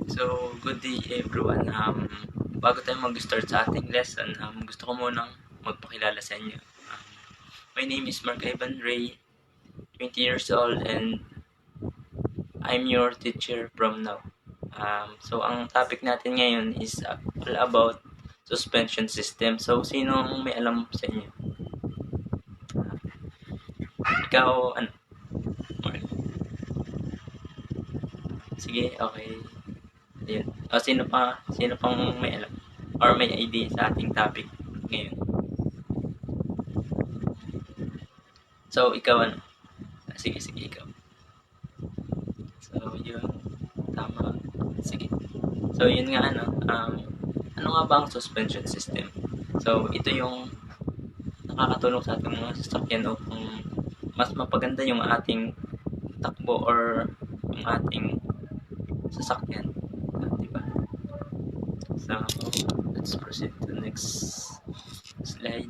So, good day everyone. Bago tayo mag-start sa ating lesson, gusto ko munang magpakilala sa inyo. My name is Mark Ivan Ray, 20 years old, and I'm your teacher from now. So, ang topic natin ngayon is all about suspension system. So, sinong may alam sa inyo? Ikaw, ano? Mark? Sige, okay. Ayun. O, sino pang may alam? Or may idea sa ating topic ngayon? So, ikaw ano? Sige, ikaw. So, yun. Tama. Sige. So, yun nga ano nga ba ang suspension system? So, ito yung nakakatulong sa ating mga sasakyan upang mas mapaganda yung ating takbo or yung ating sasakyan. Diba? So, let's proceed to the next slide.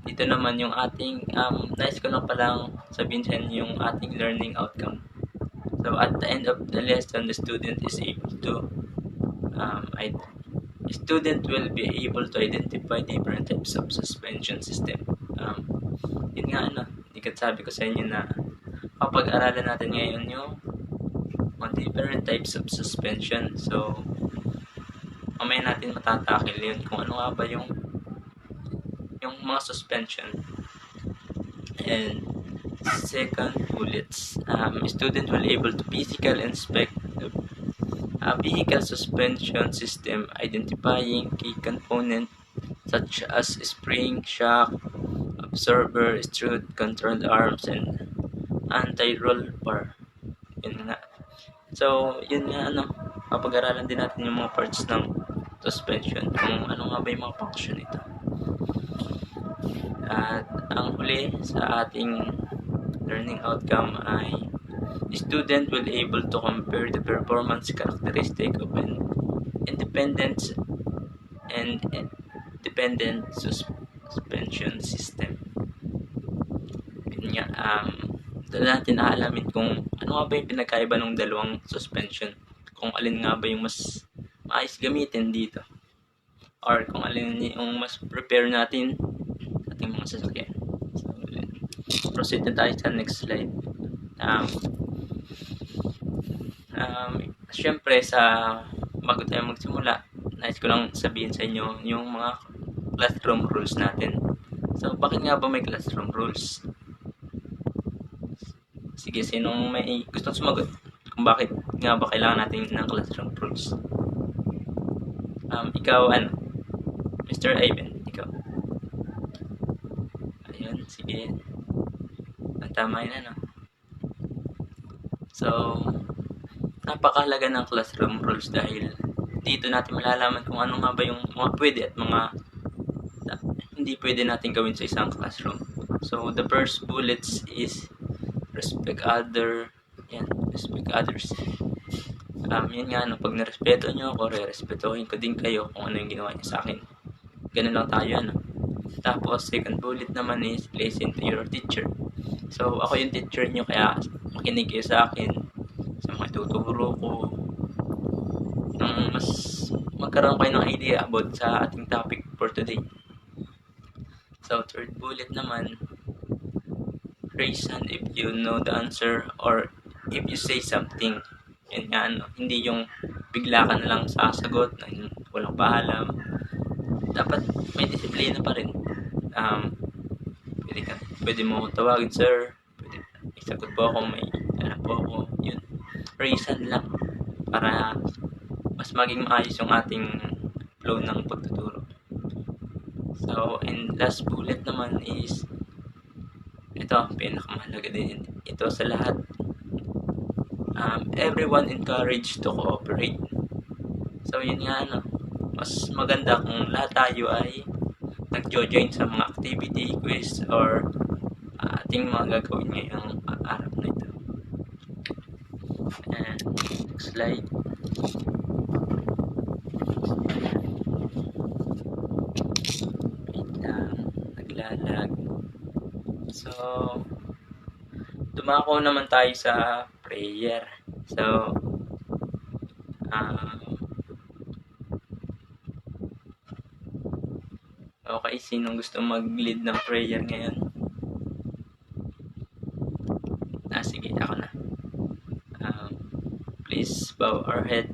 Dito naman yung ating, nais ko lang palang sabihin sa inyo yung ating learning outcome. So, at the end of the lesson, the student is able to student will be able to identify different types of suspension system. Yun nga sabi ko sa inyo na papag-aralan natin ngayon yung mga different types of suspension. So, mamaya natin matatakil yun kung ano nga ba yung mga suspension. And second bullets, student will able to physically inspect a vehicle suspension system, identifying key components such as spring, shock, absorber, strut, control arms, and anti-roll bar. Yun nga. So, yun nga papag-aralan din natin yung mga parts ng suspension, kung ano nga ba yung mga function nito. At ang huli sa ating learning outcome ay the student will able to compare the performance characteristic of an independent and dependent suspension system. Yun nga, doon natin aalamin kung ano nga ba yung pinagkaiba ng dalawang suspension, kung alin nga ba yung mas maayos gamitin dito, or kung alin yung mas prepare natin sa ating mga sasakyan. So, proceed na tayo sa next slide. Siyempre, bago tayo magsimula, nais ko lang sabihin sa inyo yung mga classroom rules natin. So, bakit nga ba may classroom rules? Sige, sinong may gustong sumagot kung bakit nga ba kailangan natin ng classroom rules? Ikaw, Mr. Ivan, ikaw. Ayun, sige. Tama yun, So, napakahalaga ng classroom rules dahil dito natin malalaman kung ano nga ba yung mga pwede at mga hindi pwede natin gawin sa isang classroom. So, the first bullets is respect others. Yan nga, pag narespeto nyo ako, re-respetuhin ko din kayo kung ano yung ginawa nyo sa akin. Ganun lang tayo, Tapos, second bullet naman is listen to your teacher. So, ako yung teacher nyo, kaya makinig kayo sa akin, sa mga tuturo ko, nang mas magkaroon kayo ng idea about sa ating topic for today. So, third bullet naman, raise hand if you know the answer or if you say something. Yan nga, hindi yung bigla ka na lang sasagot, walang paalam. Dapat may disiplina pa rin. Pwede mo tawagin, sir. Pwede, isagot po ako, may alam po ako. Yun. Raise hand lang para mas maging maayos yung ating flow ng pagtuturo. So, and last bullet naman is ito, pinakamahalaga din ito sa lahat. Everyone encouraged to cooperate. So, yun nga, mas maganda kung lahat tayo ay nag-join sa mga activity, quiz, or ating mga gagawin ngayong araw na ito. And next slide. Wait lang, naglalag. So, Dumako naman tayo sa prayer. So, okay, sinong gusto mag-lead ng prayer ngayon? Sige, ako na. Please bow our head.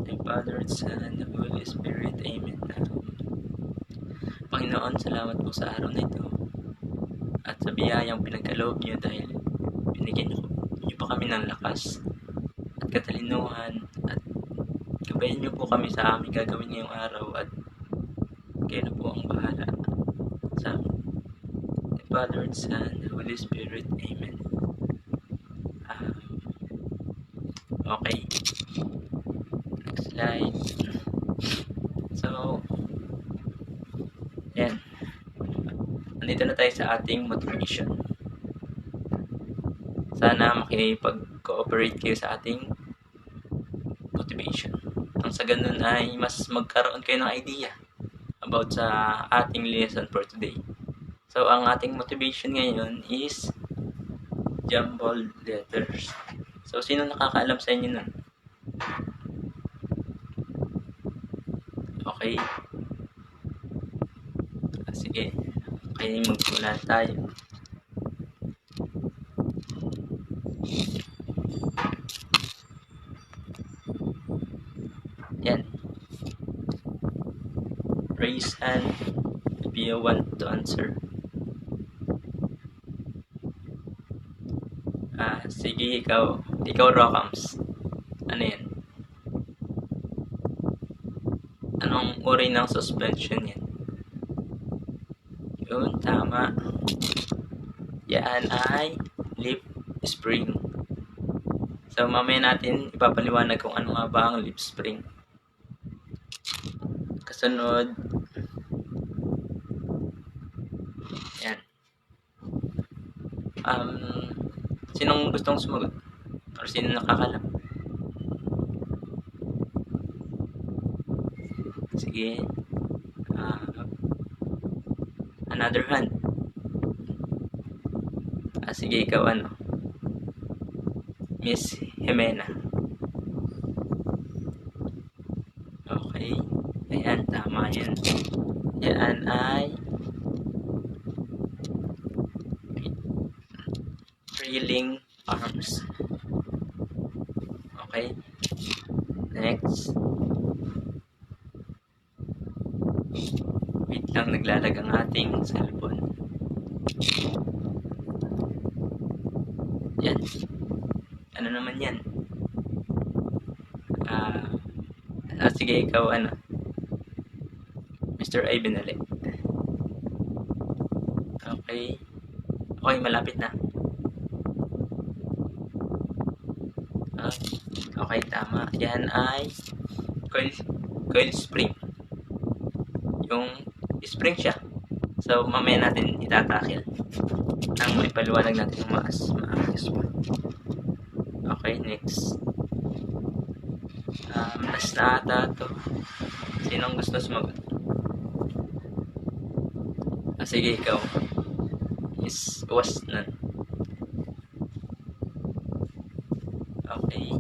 And Father, Son, and the Holy Spirit. Amen. Panginoon, salamat po sa araw na ito. At sa biyayang pinagkaloob niyo dahil binigyan niyo pa kami ng lakas at katalinuhan at gabayan niyo po kami sa aming gagawin ngayong araw at kayo na po ang bahala sa amin. The Father, Son, and Holy Spirit. Amen. Okay. Next slide. So, yan. Nandito na tayo sa ating motivation. Sana makipag-cooperate kayo sa ating motivation. Ang sa ganun ay mas magkaroon kayo ng idea about sa ating lesson for today. So, ang ating motivation ngayon is jumbled letters. So, sino nakakaalam sa inyo nun? Okay. Sige. Okay, magsimula tayo. Yan. Raise hand if you want to answer. Sige, ikaw Rocams. Ano yan? Anong uri ng suspension yan? Yun, tama. Yan ay lip spring. So, mamaya natin ipapaliwanag kung ano nga ba ang lip spring. Kasunod, yan. Sinong gustong sumagot? Or sino nakakalam? Sige. Another hand. Sige, ikaw ano? Miss Jimena. Okay. Ayan, tama yan. Yan ay trailing arms. Okay. Next. Wait lang, naglalag ang ating cellphone. Yan. Ano naman yan? Sige, ikaw ano? Mr. Ivan ulit. Okay. Okay, malapit na. Okay, tama. Yan ay coil spring. Yung spring siya. So, mamaya natin itatakil nang may paliwanag natin yung maayos pa. Okay, next. Last na ata to. Sinong gusto sumagot? Sige, ikaw. Was none. Okay.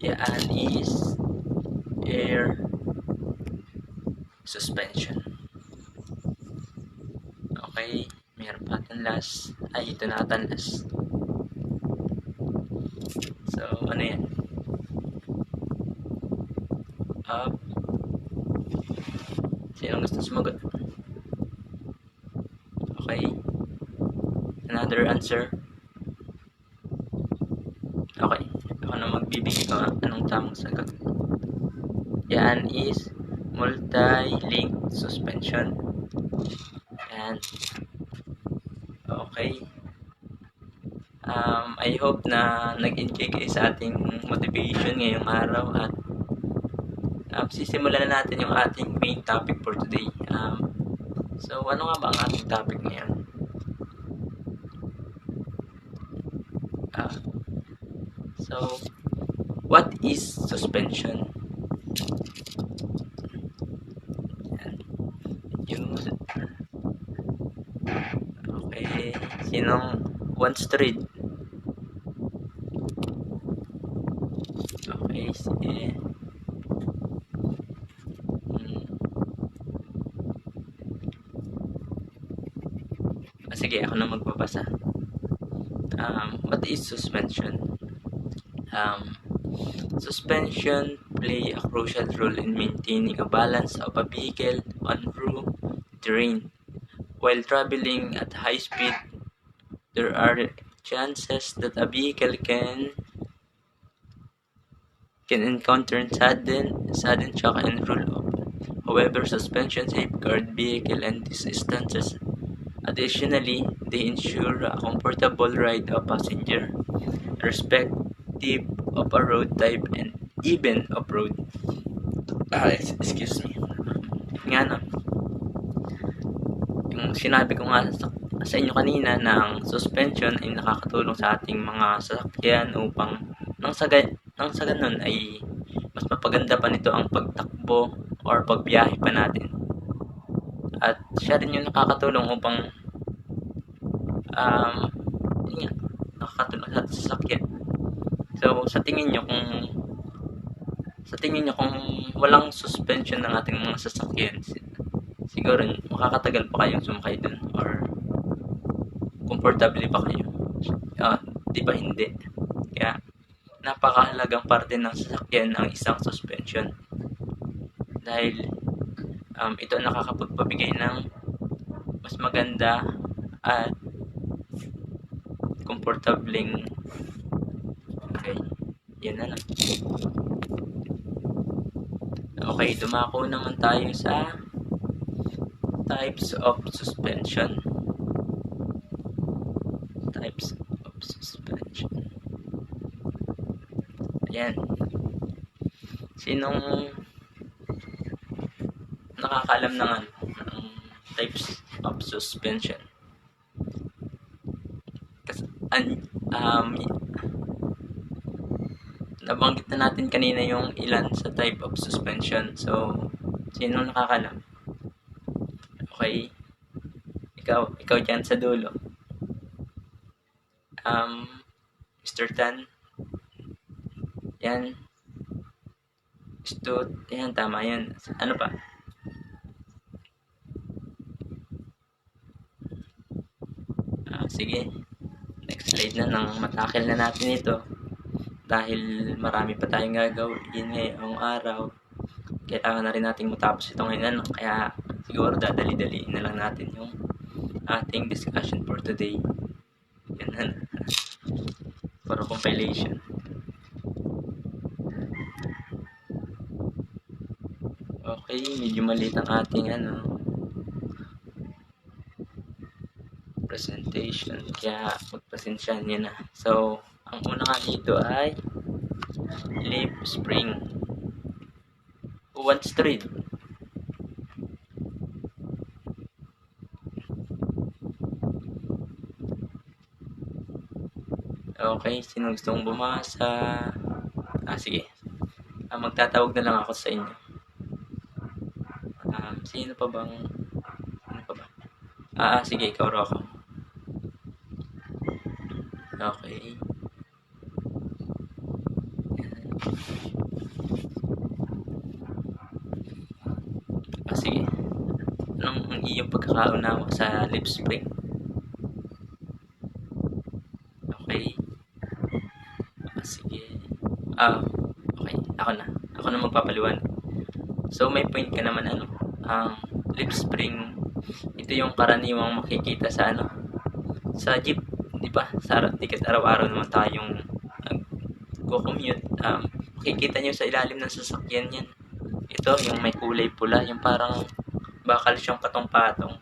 Yan is air suspension. Okay. Meron pa atin last. Ay, ito na atin last. So, ano yan? Up. Sinong gusto sumagot? Okay. Another answer. Okay. Ako na magbibigay ko anong tamang sagot. Yan is multi-link suspension. Yan. Okay. I hope na nag-enjoy kayo sa ating motivation ngayong araw at sisimulan na natin yung ating main topic for today. So, ano nga ba ang ating topic ngayon? So, what is suspension? Sinong wants to read? Okay, sige. Sige, ako na magbabasa. What is suspension? Suspension play a crucial role in maintaining a balance of a vehicle on rough terrain. While traveling at high speed, there are chances that a vehicle can encounter sudden shock and roll off. However, suspension safeguard vehicle in these instances. Additionally, they ensure a comfortable ride of passenger, irrespective of a road type and even off-road. Excuse me. Nga no, yung sinabi ko nga sa inyo kanina na ang suspension ay nakakatulong sa ating mga sasakyan upang nang sa ganun ay mas mapaganda pa nito ang pagtakbo or pagbiyahe pa natin. At siya rin yung nakakatulong upang nakakatulong sa sasakyan. So, sa tingin nyo kung walang suspension ng ating mga sasakyan, siguro makakatagal pa kayong sumakay dun or comfortably pa kayo. Di ba hindi? Kaya napakahalagang parte ng sasakyan ang isang suspension. Dahil ito ang nakakapagpabigay ng mas maganda at komportabling. Okay, yan na lang. Okay, dumako naman tayo sa types of suspension. Ayan. Sinong nakakaalam ng types of suspension? Kasi nabanggit na natin kanina yung ilan sa type of suspension. So, sino nakakaalam? Okay. Ikaw dyan sa dulo. Mr. Tan. Yan. Yan, tama yan. Ano pa? Sige. Next slide na nang matakil na natin ito. Dahil marami pa tayong gagawin ngayong araw. Kailangan na rin nating matapos ito ngayon. Kaya siguro dadali-daliin na lang natin yung ating discussion for today. Yan na. For compilation. Okay, medyo maliit ang ating presentation, kaya magpasensyahan nyo na. So, ang una nga dito ay leaf spring. Who wants to read? Okay, sino gustong bumasa? Sige. Magtatawag na lang ako sa inyo. Sino pa ba? Sige, ikaw Rocco. Okay. Sige. Anong iyong pagkakaunawa sa leaf spring? Okay. Sige. Okay. Ako na magpapaliwanag. So, may point ka naman leaf spring, ito yung karaniwang makikita sa sa jeep, di ba? Dikit araw-araw naman tayong nag-commute. Makikita nyo sa ilalim ng sasakyan yan. Ito, yung may kulay pula, yung parang bakal siyang patong-patong.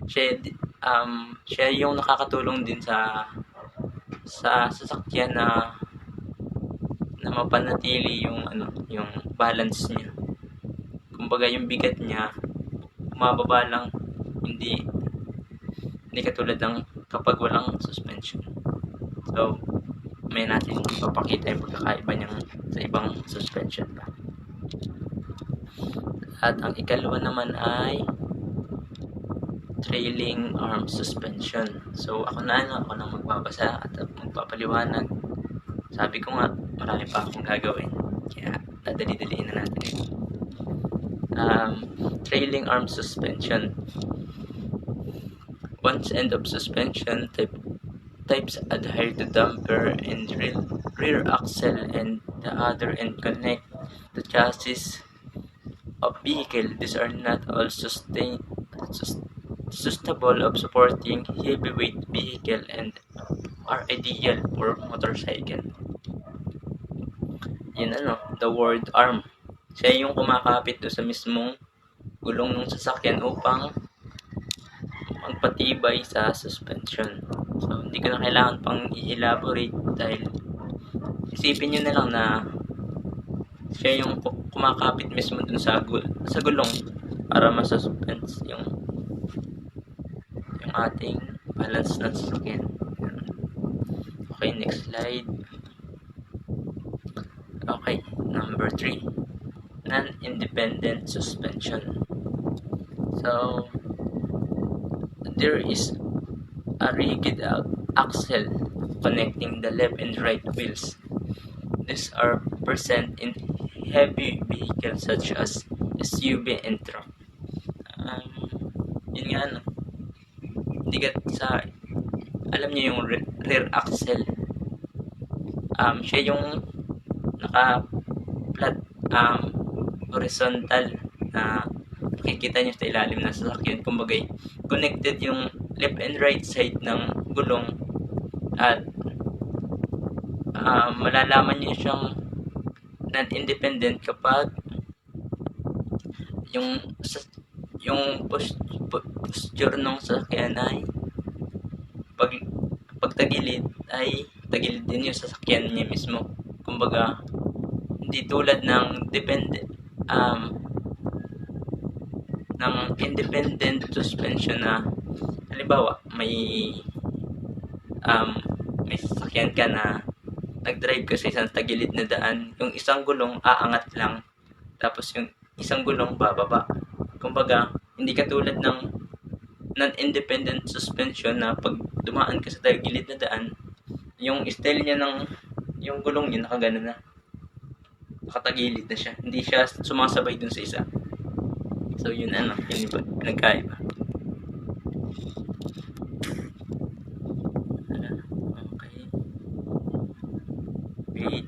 Siya yung nakakatulong din sa sasakyan na mapanatili yung yung balance niya. Kumbaga yung bigat niya bumababa lang, hindi katulad ng kapag walang suspension. So, may natin papakita yung pagkakaiba niya sa ibang suspension pa. At ang ikalawa naman ay trailing arm suspension. So ako na magbabasa at magpapaliwanag. Sabi ko nga, marami pa akong gagawin. Kaya dadali-daliin na natin ito. Trailing arm suspension. One end of suspension types adhere to damper and rear axle, and the other end connect the chassis of vehicle. These are not all suitable of supporting heavyweight vehicle and are ideal for motorcycle. Yun the word arm. Siya yung kumakapit do sa mismong gulong ng sasakyan upang magpatibay sa suspension. So, hindi ko na kailangan pang i-elaborate dahil isipin nyo na lang na siya yung kumakapit mismo dun sa gulong para masuspense yung ating balance ng sasakyan. Okay, next slide. Okay, number 3. Non-independent suspension. So, there is a rigid axle connecting the left and right wheels. These are present in heavy vehicles such as SUV and truck. Yun nga hindi ka alam niyo yung rear axle. Siya yung naka-flat, horizontal na nakikita niyo sa ilalim ng sasakyan. Kumbaga, connected yung left and right side ng gulong at malalaman niyo siyang non-independent kapag yung posture ng sasakyan ay pag tagilid ay tagilid din yung sasakyan niya mismo. Kumbaga, hindi tulad ng independent suspension na halimbawa may sasakyan ka na nag-drive ka sa isang tagilid na daan, yung isang gulong aangat lang tapos yung isang gulong bababa. Kumbaga, hindi katulad ng non-independent suspension na pag dumaan ka sa tagilid na daan, yung style niya ng yung gulong niya nakagano na, nakatagilid na siya, hindi siya sumasabay dun sa isa. So yun yun pinagkaiba. Okay, wait,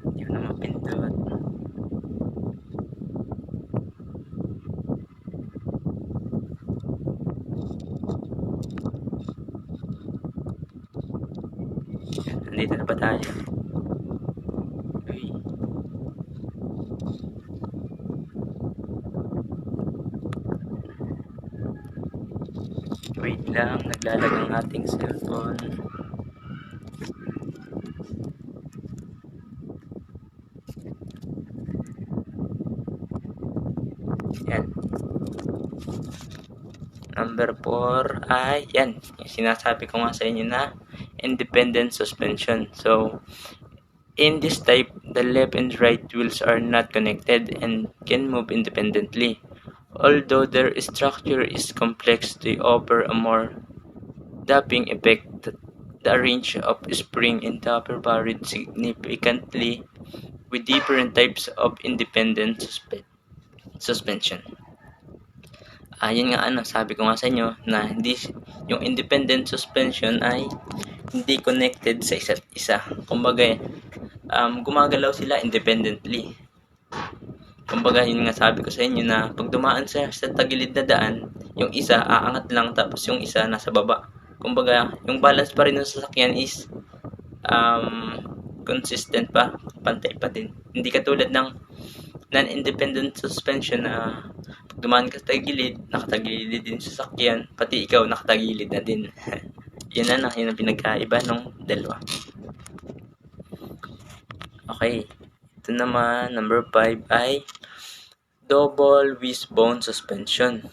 hindi ko na mapindot. Nandito na ba tayo? Wait lang, naglalag ang ating cellphone. Yan. Number 4 ay yan. Yung sinasabi ko nga sa inyo na independent suspension. So, in this type, the left and right wheels are not connected and can move independently. Although their structure is complex, they offer a more damping effect. The range of spring and damper varied significantly with different types of independent suspension. Yun nga sabi ko nga sa inyo na yung independent suspension ay hindi connected sa isa't isa. Kumbaga, gumagalaw sila independently. Kumbaga, yun nga sabi ko sa inyo na pag dumaan sa tagilid na daan, yung isa aangat lang tapos yung isa nasa baba. Kumbaga, yung balance pa rin ng sasakyan is consistent pa, pantay pa din. Hindi katulad ng non-independent suspension na pag dumaan ka sa tagilid, nakatagilid din sa sasakyan, pati ikaw nakatagilid na din. Yun ang pinagkaiba ng dalawa. Okay. Ito naman, number 5 ay double wishbone suspension.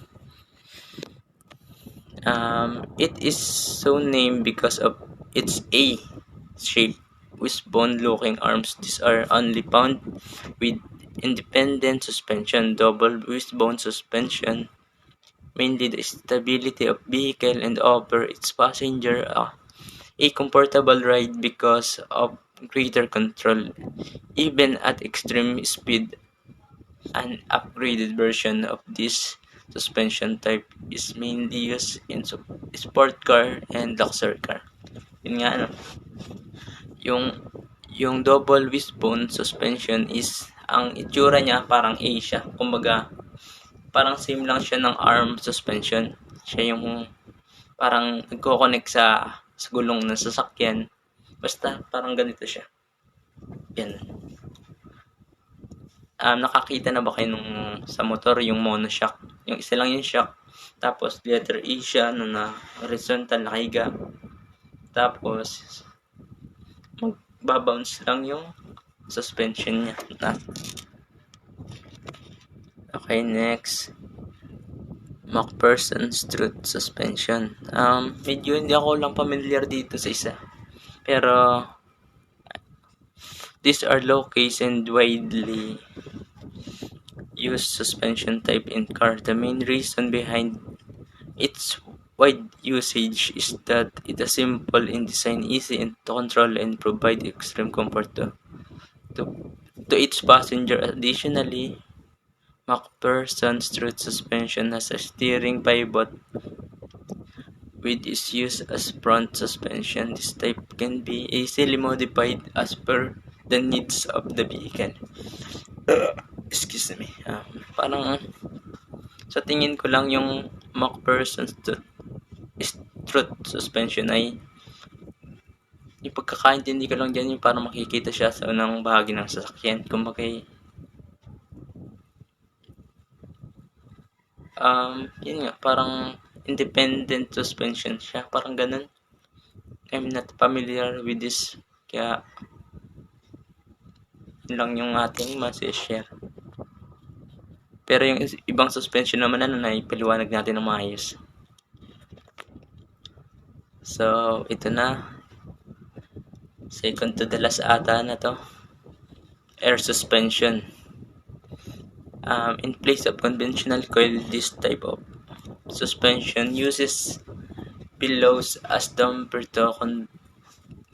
It is so named because of its A-shaped wishbone looking arms. These are only found with independent suspension, double wishbone suspension, mainly the stability of vehicle and offer its passenger a comfortable ride because of greater control. Even at extreme speed, an upgraded version of this suspension type is mainly used in sport car and luxury car. Yun nga ano, yung double wishbone suspension is ang itsura niya parang A siya. Kumbaga, parang same lang siya ng arm suspension. Siya yung parang nagko-connect sa gulong ng sasakyan. Basta parang ganito siya. Yan. Nakakita na ba kayo nung sa motor yung monoshock? Yung isa lang yung shock. Tapos letter E siya na horizontal nakahiga. Tapos magbabounce lang yung suspension niya. Okay, next. MacPherson strut suspension. Medyo hindi ako lang familiar dito sa isa. Pero these are low case and widely used suspension type in car. The main reason behind its wide usage is that it is simple in design, easy to control, and provide extreme comfort to its passenger. Additionally, MacPherson strut suspension has a steering pivot with its use as front suspension. This type can be easily modified as per the needs of the vehicle. Excuse me. Parang sa tingin ko lang yung MacPherson strut suspension ay yung pagkakaintindi ko lang dyan yung parang makikita siya sa unang bahagi ng sasakyan. Kumbaga yun nga, parang independent suspension siya. Parang ganun. I'm not familiar with this. Kaya yun lang yung ating share. Pero yung ibang suspension naman na ipaliwanag natin ng maayos. So, ito na. Second to the last ata na to. Air suspension. In place of conventional coil, this type of suspension uses pillows as damper to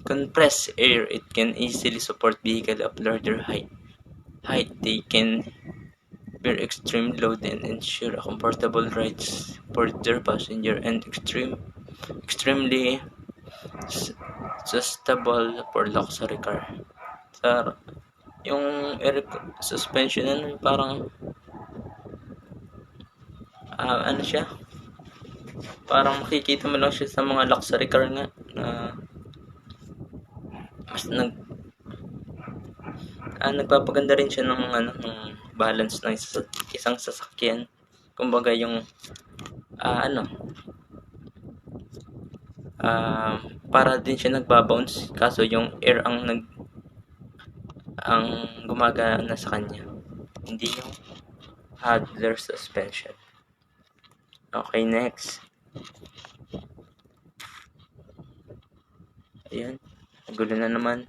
compress air. It can easily support vehicle of larger height. They can bear extreme load and ensure a comfortable rides for their passenger and extremely suitable for luxury car. So, yung air suspension parang ano siya? Parang makikita mo lang siya sa mga luxury car nga na mas nagpapaganda rin siya ng ng balance ng isang sasakyan. Kumbaga yung para din siya nagbabounce kaso yung air ang gumagana sa kanya, hindi yung Adler suspension. Okay, next. Ayan, gulo na naman.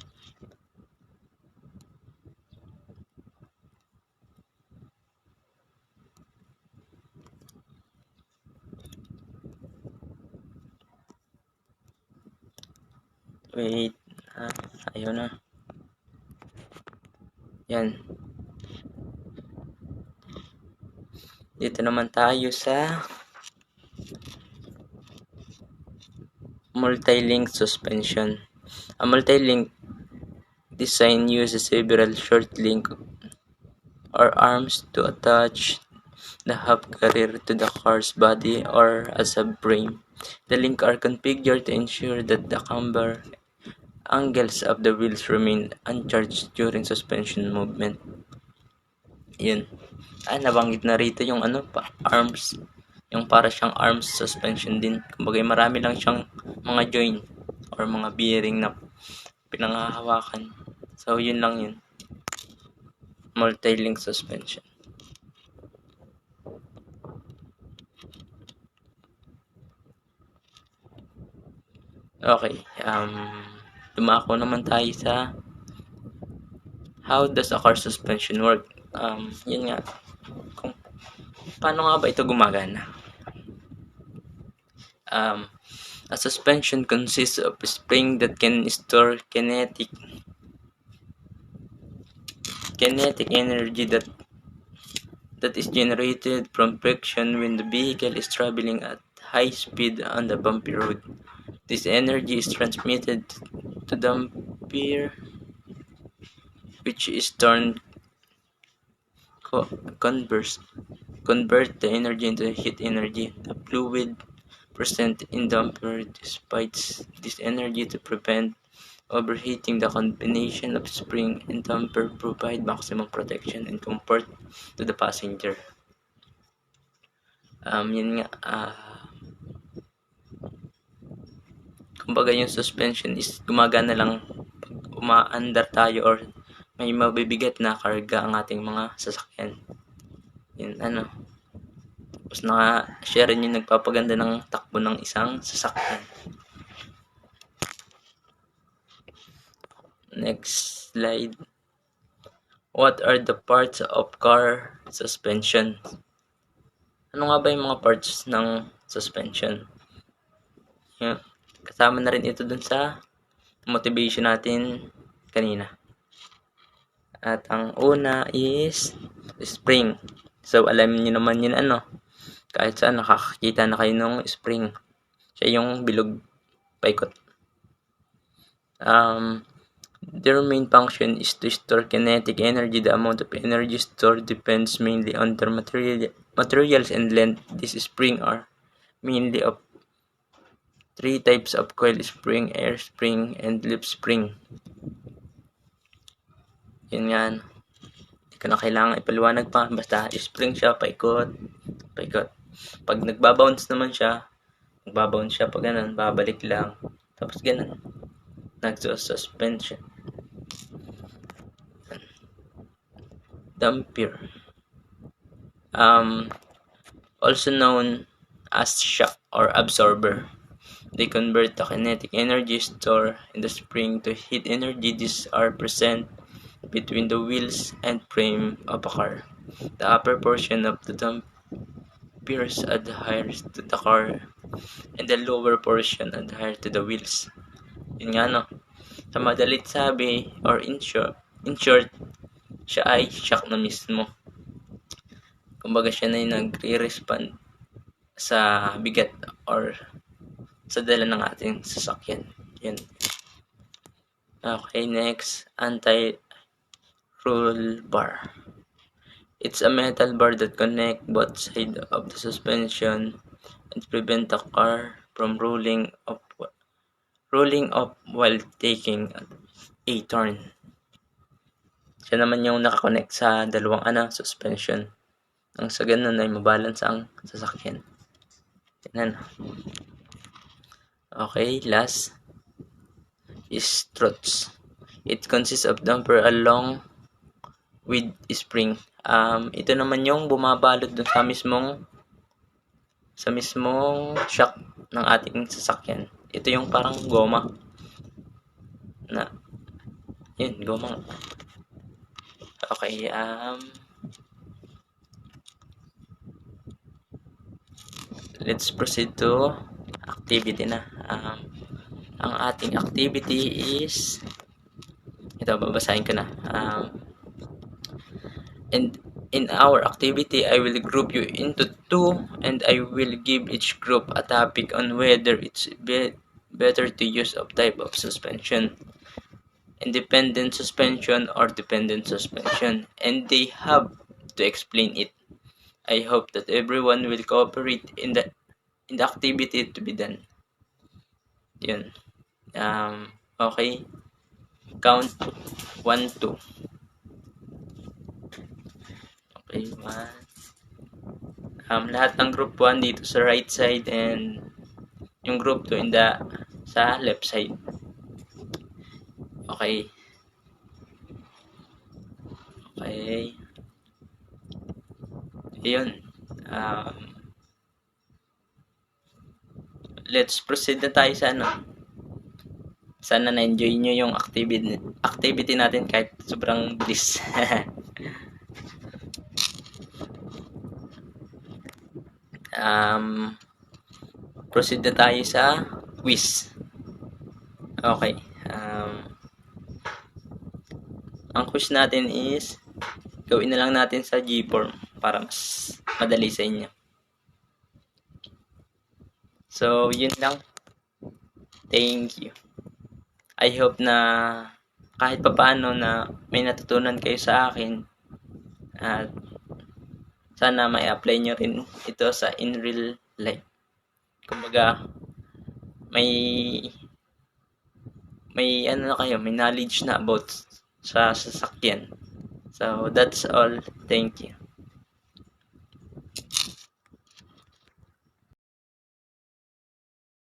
Wait, ayaw na. Yan. Dito naman tayo sa multi-link suspension. A multi-link design uses several short link or arms to attach the hub carrier to the car's body or as a frame. The links are configured to ensure that the camber angles of the wheels remain uncharged during suspension movement. Yun. Nabanggit na rito yung arms. Yung para siyang arms suspension din. Kumbaga marami lang siyang mga joint or mga bearing na pinanghahawakan. So, yun lang yun. Multi-link suspension. Okay. Dumako naman tayo sa how does a car suspension work? Yun nga, kung paano nga ba ito gumagana? A suspension consists of a spring that can store kinetic energy that is generated from friction when the vehicle is traveling at high speed on the bumpy road. This energy is transmitted to the ampere, which is turned convert the energy into heat energy. The fluid present in the ampere dissipates this energy to prevent overheating. The combination of spring and damper provide maximum protection and comfort to the passenger. Yun nga, kumbaga yung suspension is gumagana lang pag umaandar tayo or may mabibigat na karga ang ating mga sasakyan. Yun, tapos siya rin yung nagpapaganda ng takbo ng isang sasakyan. Next slide. What are the parts of car suspension? Ano nga ba yung mga parts ng suspension? Yan. Kasama na rin ito dun sa motivation natin kanina. At ang una is spring. So, alam niyo naman yun kahit saan nakakakita na kayo ng spring. Siya yung bilog paikot. Their main function is to store kinetic energy. The amount of energy stored depends mainly on their materials and length. These spring are mainly of 3 types of coil spring, air spring, and lip spring. Yun nga, hindi ko na kailangan ipaliwanag pa. Basta spring siya, paikot. Pag nagbabounce naman siya, pag ganun, babalik lang. Tapos ganun, nagsuspension. Damper. Also known as shock or absorber. They convert the kinetic energy stored in the spring to heat energy. These are present between the wheels and frame of a car. The upper portion of the dampers adheres to the car and the lower portion adheres to the wheels. Yun nga sa madalit sabi or in short, siya ay shock na mismo. Kumbaga siya na yung nagre-respond sa bigat or sa dala ng ating sasakyan. Yan. Okay, next, anti-roll bar. It's a metal bar that connects both sides of the suspension and prevent the car from rolling up while taking a turn. Siya naman yung nakakonect sa dalawang suspension. Nang sa ganun ay mabalance ang sasakyan. Yan. Okay, last is struts. It consists of damper along with spring. Ito naman yung bumabalot dun sa mismong shock ng ating sasakyan. Ito yung parang goma na yun, goma. Okay, let's proceed to activity na. Ang ating activity is ito, babasahin ko na. And in our activity, I will group you into 2 and I will give each group a topic on whether it's better to use of type of suspension, independent suspension or dependent suspension, and they have to explain it. I hope that everyone will cooperate in the activity to be done. Yun. Okay. Count 1, 2. Okay, 1. Lahat ng group 1 dito sa right side and yung group 2 sa left side. Okay. Okay. Ayun. Let's proceed na tayo sa Sana na-enjoy nyo yung activity natin kahit sobrang bilis. Proceed na tayo sa quiz. Okay. Ang quiz natin is gawin na lang natin sa Gform para mas madali sa inyo. So, yun lang. Thank you. I hope na kahit papaano na may natutunan kayo sa akin at sana may-apply nyo rin ito sa in real life. Kumbaga, may ano na kayo, may knowledge na about sa sasakyan. So, that's all. Thank you.